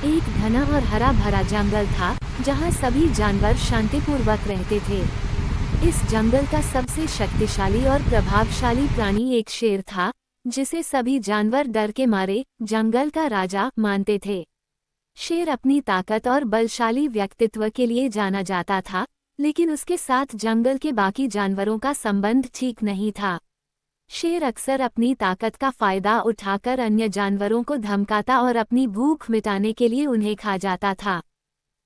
एक घना और हरा भरा जंगल था जहाँ सभी जानवर शांतिपूर्वक रहते थे। इस जंगल का सबसे शक्तिशाली और प्रभावशाली प्राणी एक शेर था, जिसे सभी जानवर डर के मारे जंगल का राजा मानते थे। शेर अपनी ताकत और बलशाली व्यक्तित्व के लिए जाना जाता था, लेकिन उसके साथ जंगल के बाकी जानवरों का संबंध ठीक नहीं था। शेर अक्सर अपनी ताकत का फायदा उठाकर अन्य जानवरों को धमकाता और अपनी भूख मिटाने के लिए उन्हें खा जाता था।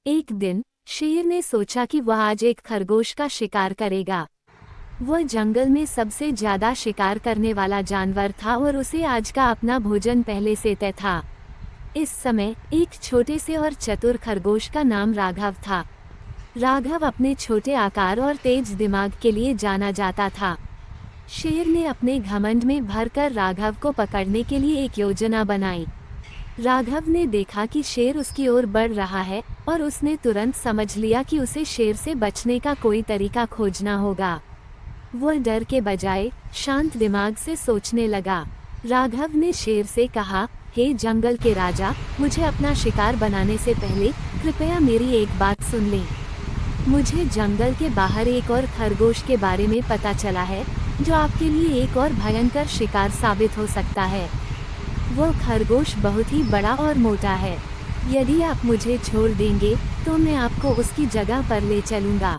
एक दिन शेर ने सोचा कि वह आज एक खरगोश का शिकार करेगा। वह जंगल में सबसे ज्यादा शिकार करने वाला जानवर था और उसे आज का अपना भोजन पहले से तय था। इस समय एक छोटे से और चतुर खरगोश का नाम राघव था। राघव अपने छोटे आकार और तेज दिमाग के लिए जाना जाता था। शेर ने अपने घमंड में भरकर राघव को पकड़ने के लिए एक योजना बनाई। राघव ने देखा कि शेर उसकी ओर बढ़ रहा है और उसने तुरंत समझ लिया कि उसे शेर से बचने का कोई तरीका खोजना होगा। वह डर के बजाय शांत दिमाग से सोचने लगा। राघव ने शेर से कहा, हे जंगल के राजा, मुझे अपना शिकार बनाने से पहले कृपया मेरी एक बात सुन लें। मुझे जंगल के बाहर एक और खरगोश के बारे में पता चला है, जो आपके लिए एक और भयंकर शिकार साबित हो सकता है। वो खरगोश बहुत ही बड़ा और मोटा है। यदि आप मुझे छोड़ देंगे तो मैं आपको उसकी जगह पर ले चलूँगा।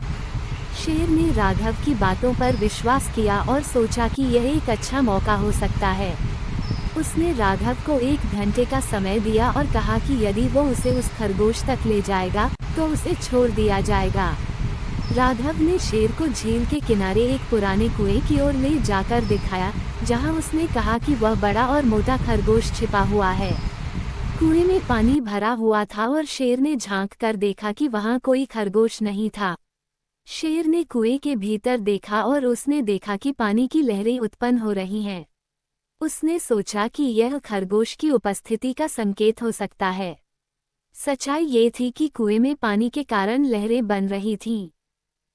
शेर ने राघव की बातों पर विश्वास किया और सोचा कि यह एक अच्छा मौका हो सकता है। उसने राघव को 1 घंटे का समय दिया और कहा कि यदि वो उसे उस खरगोश तक ले जाएगा तो उसे छोड़ दिया जाएगा। राघव ने शेर को झील के किनारे एक पुराने कुएं की ओर ले जाकर दिखाया, जहां उसने कहा कि वह बड़ा और मोटा खरगोश छिपा हुआ है। कुएं में पानी भरा हुआ था और शेर ने झांक कर देखा कि वहां कोई खरगोश नहीं था। शेर ने कुएं के भीतर देखा और उसने देखा कि पानी की लहरें उत्पन्न हो रही हैं। उसने सोचा कि यह खरगोश की उपस्थिति का संकेत हो सकता है। सच्चाई ये थी कि कुएं में पानी के कारण लहरें बन रही थीं।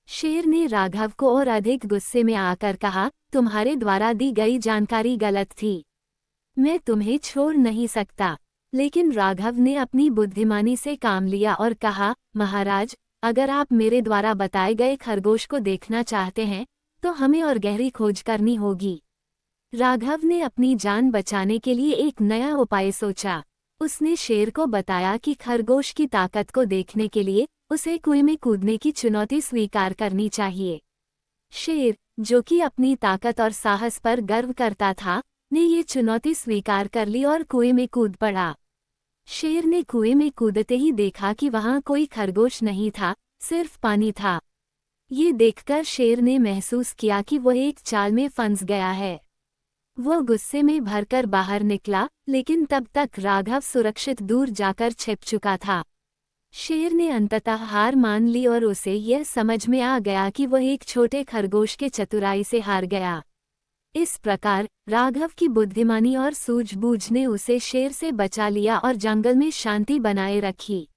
शेर ने राघव को और अधिक गुस्से में आकर कहा, तुम्हारे द्वारा दी गई जानकारी गलत थी। मैं तुम्हें छोड़ नहीं सकता। लेकिन राघव ने अपनी बुद्धिमानी से काम लिया और कहा, महाराज, अगर आप मेरे द्वारा बताए गए खरगोश को देखना चाहते हैं तो हमें और गहरी खोज करनी होगी। राघव ने अपनी जान बचाने के लिए एक नया उपाय सोचा। उसने शेर को बताया कि खरगोश की ताकत को देखने के लिए उसे कुएं में कूदने की चुनौती स्वीकार करनी चाहिए। शेर, जो कि अपनी ताकत और साहस पर गर्व करता था, ने ये चुनौती स्वीकार कर ली और कुएं में कूद पड़ा। शेर ने कुएं में कूदते ही देखा कि वहां कोई खरगोश नहीं था, सिर्फ पानी था। ये देखकर शेर ने महसूस किया कि वह एक चाल में फंस गया है। वह गुस्से में भरकर बाहर निकला, लेकिन तब तक राघव सुरक्षित दूर जाकर छिप चुका था। शेर ने अंततः हार मान ली और उसे यह समझ में आ गया कि वह एक छोटे खरगोश के चतुराई से हार गया। इस प्रकार राघव की बुद्धिमानी और सूझबूझ ने उसे शेर से बचा लिया और जंगल में शांति बनाए रखी।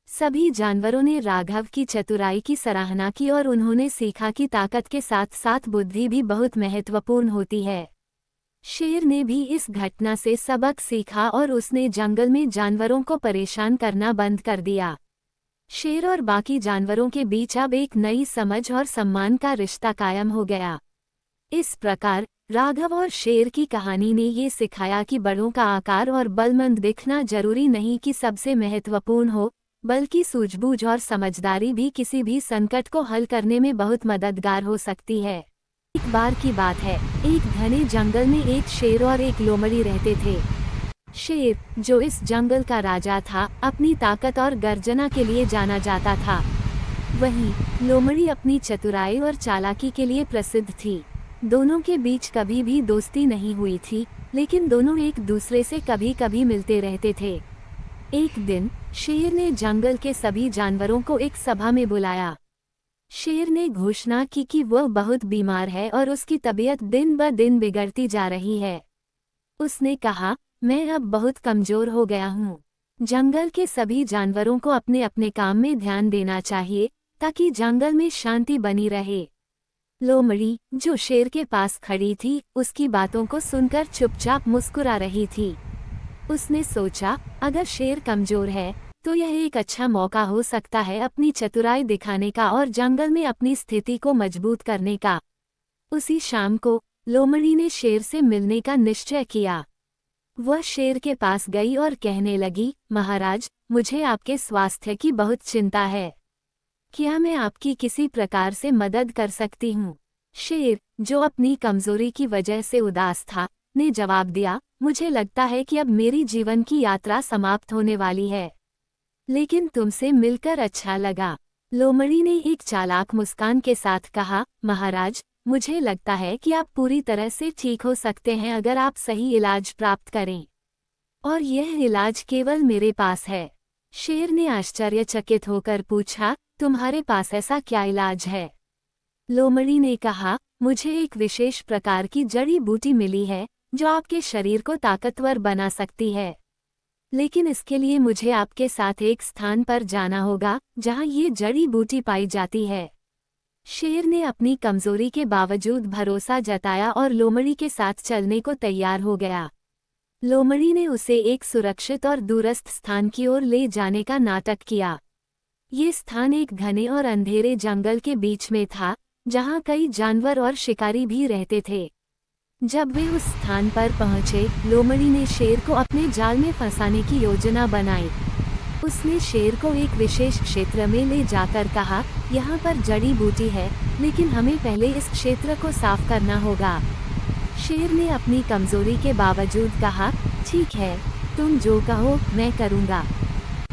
सभी जानवरों ने राघव की चतुराई की सराहना की और उन्होंने सीखा कि ताकत के साथ साथ बुद्धि भी बहुत महत्वपूर्ण होती है। शेर ने भी इस घटना से सबक सीखा और उसने जंगल में जानवरों को परेशान करना बंद कर दिया। शेर और बाकी जानवरों के बीच अब एक नई समझ और सम्मान का रिश्ता कायम हो गया। इस प्रकार राघव और शेर की कहानी ने ये सिखाया कि बड़ों का आकार और बलमंद दिखना जरूरी नहीं कि सबसे महत्वपूर्ण हो, बल्कि सूझबूझ और समझदारी भी किसी भी संकट को हल करने में बहुत मददगार हो सकती है। एक बार की बात है, एक घने जंगल में एक शेर और एक लोमड़ी रहते थे। शेर, जो इस जंगल का राजा था, अपनी ताकत और गर्जना के लिए जाना जाता था। वहीं लोमड़ी अपनी चतुराई और चालाकी के लिए प्रसिद्ध थी। दोनों के बीच कभी भी दोस्ती नहीं हुई थी, लेकिन दोनों एक दूसरे से कभी कभी मिलते रहते थे। एक दिन शेर ने जंगल के सभी जानवरों को एक सभा में बुलाया। शेर ने घोषणा की कि वह बहुत बीमार है और उसकी तबीयत दिन ब दिन बिगड़ती जा रही है। उसने कहा, मैं अब बहुत कमजोर हो गया हूँ। जंगल के सभी जानवरों को अपने अपने काम में ध्यान देना चाहिए ताकि जंगल में शांति बनी रहे। लोमड़ी, जो शेर के पास खड़ी थी, उसकी बातों को सुनकर चुपचाप मुस्कुरा रही थी। उसने सोचा, अगर शेर कमजोर है तो यह एक अच्छा मौका हो सकता है अपनी चतुराई दिखाने का और जंगल में अपनी स्थिति को मजबूत करने का। उसी शाम को लोमड़ी ने शेर से मिलने का निश्चय किया। वह शेर के पास गई और कहने लगी, महाराज, मुझे आपके स्वास्थ्य की बहुत चिंता है। क्या मैं आपकी किसी प्रकार से मदद कर सकती हूँ? शेर, जो अपनी कमजोरी की वजह से उदास था, ने जवाब दिया, मुझे लगता है कि अब मेरी जीवन की यात्रा समाप्त होने वाली है, लेकिन तुमसे मिलकर अच्छा लगा। लोमड़ी ने एक चालाक मुस्कान के साथ कहा, महाराज, मुझे लगता है कि आप पूरी तरह से ठीक हो सकते हैं अगर आप सही इलाज प्राप्त करें, और यह इलाज केवल मेरे पास है। शेर ने आश्चर्यचकित होकर पूछा, तुम्हारे पास ऐसा क्या इलाज है? लोमड़ी ने कहा, मुझे एक विशेष प्रकार की जड़ी बूटी मिली है जो आपके शरीर को ताकतवर बना सकती है, लेकिन इसके लिए मुझे आपके साथ एक स्थान पर जाना होगा जहां ये जड़ी बूटी पाई जाती है। शेर ने अपनी कमजोरी के बावजूद भरोसा जताया और लोमड़ी के साथ चलने को तैयार हो गया। लोमड़ी ने उसे एक सुरक्षित और दूरस्थ स्थान की ओर ले जाने का नाटक किया। ये स्थान एक घने और अंधेरे जंगल के बीच में था, जहां कई जानवर और शिकारी भी रहते थे। जब वे उस स्थान पर पहुंचे, लोमड़ी ने शेर को अपने जाल में फंसाने की योजना बनाई। उसने शेर को एक विशेष क्षेत्र में ले जाकर कहा, यहाँ पर जड़ी बूटी है, लेकिन हमें पहले इस क्षेत्र को साफ करना होगा। शेर ने अपनी कमजोरी के बावजूद कहा, ठीक है, तुम जो कहो मैं करूँगा।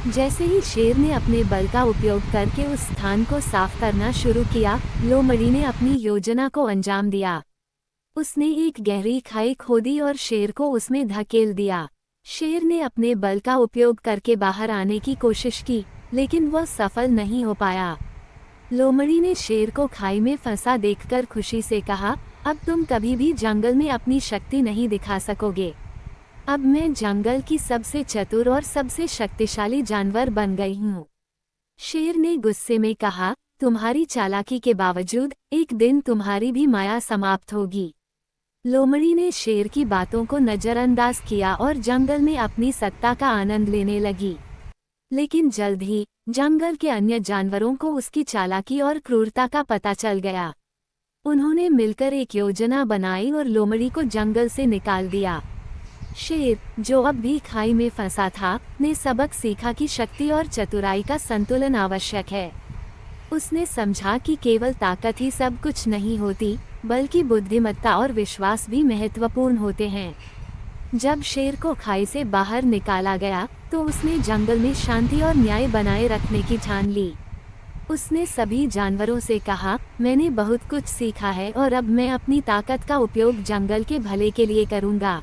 जैसे ही शेर ने अपने बल का उपयोग करके उस स्थान को साफ करना शुरू किया, लोमड़ी ने अपनी योजना को अंजाम दिया। उसने एक गहरी खाई खोदी और शेर को उसमें धकेल दिया। शेर ने अपने बल का उपयोग करके बाहर आने की कोशिश की, लेकिन वह सफल नहीं हो पाया। लोमड़ी ने शेर को खाई में फंसा देखकर खुशी से कहा, अब तुम कभी भी जंगल में अपनी शक्ति नहीं दिखा सकोगे। अब मैं जंगल की सबसे चतुर और सबसे शक्तिशाली जानवर बन गई हूँ। शेर ने गुस्से में कहा, तुम्हारी चालाकी के बावजूद एक दिन तुम्हारी भी माया समाप्त होगी। लोमड़ी ने शेर की बातों को नजरअंदाज किया और जंगल में अपनी सत्ता का आनंद लेने लगी। लेकिन जल्द ही जंगल के अन्य जानवरों को उसकी चालाकी और क्रूरता का पता चल गया। उन्होंने मिलकर एक योजना बनाई और लोमड़ी को जंगल से निकाल दिया। शेर, जो अब भी खाई में फंसा था, ने सबक सीखा कि शक्ति और चतुराई का संतुलन आवश्यक है। उसने समझा कि केवल ताकत ही सब कुछ नहीं होती, बल्कि बुद्धिमत्ता और विश्वास भी महत्वपूर्ण होते हैं। जब शेर को खाई से बाहर निकाला गया, तो उसने जंगल में शांति और न्याय बनाए रखने की ठान ली। उसने सभी जानवरों से कहा, मैंने बहुत कुछ सीखा है और अब मैं अपनी ताकत का उपयोग जंगल के भले के लिए करूंगा।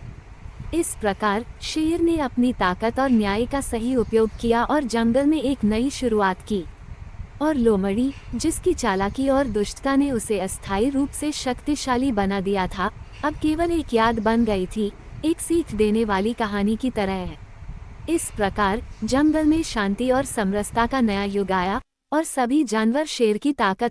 इस प्रकार शेर ने अपनी ताकत और न्याय का सही उपयोग किया और जंगल में एक नई शुरुआत की। और लोमड़ी, जिसकी चालाकी और दुष्टता ने उसे अस्थायी रूप से शक्तिशाली बना दिया था, अब केवल एक याद बन गई थी, एक सीख देने वाली कहानी की तरह। इस प्रकार जंगल में शांति और समरसता का नया युग आया और सभी जानवर शेर की ताकत